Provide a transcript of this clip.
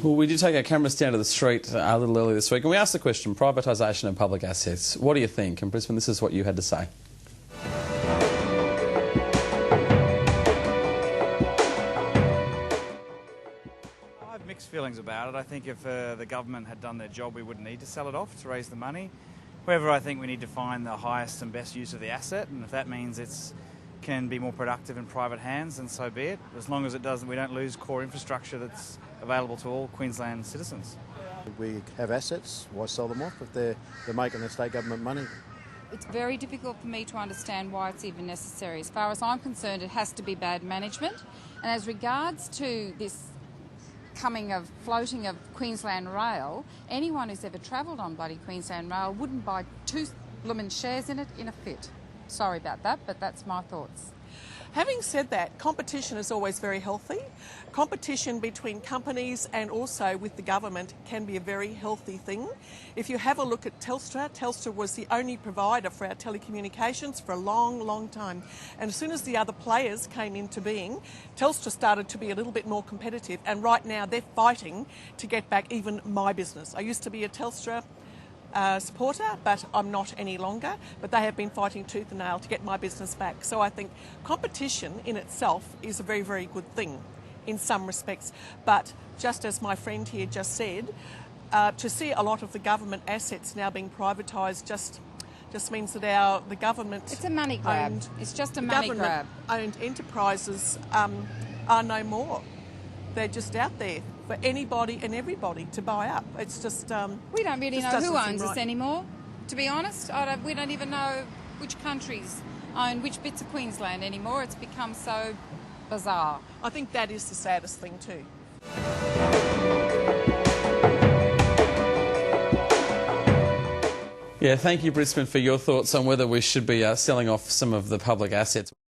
Well, we did take our cameras down to the street a little earlier this week and we asked the question, privatisation of public assets. What do you think? And Brisbane, this is what you had to say. I have mixed feelings about it. I think if the government had done their job, we wouldn't need to sell it off to raise the money. However, I think we need to find the highest and best use of the asset, and if that means it can be more productive in private hands, then so be it. As long as it doesn't, we don't lose core infrastructure that's available to all Queensland citizens. We have assets, why sell them off if they're making the state government money? It's very difficult for me to understand why it's even necessary. As far as I'm concerned, it has to be bad management. And as regards to this floating of Queensland Rail, anyone who's ever travelled on bloody Queensland Rail wouldn't buy two bloomin' shares in it in a fit. Sorry about that, but that's my thoughts. Having said that, competition is always very healthy. Competition between companies and also with the government can be a very healthy thing. If you have a look at Telstra, Telstra was the only provider for our telecommunications for a long, long time. And as soon as the other players came into being, Telstra started to be a little bit more competitive, and right now they're fighting to get back even my business. I used to be a Telstra supporter, but I'm not any longer. But they have been fighting tooth and nail to get my business back. So I think competition in itself is a very, very good thing in some respects. But just as my friend here just said, to see a lot of the government assets now being privatised just means that the government... It's a money grab. It's just a money grab. Government-owned enterprises are no more. They're just out there for anybody and everybody to buy up. It's just... we don't really know who owns us anymore, to be honest. We don't even know which countries own which bits of Queensland anymore. It's become so bizarre. I think that is the saddest thing too. Yeah, thank you, Brisbane, for your thoughts on whether we should be selling off some of the public assets.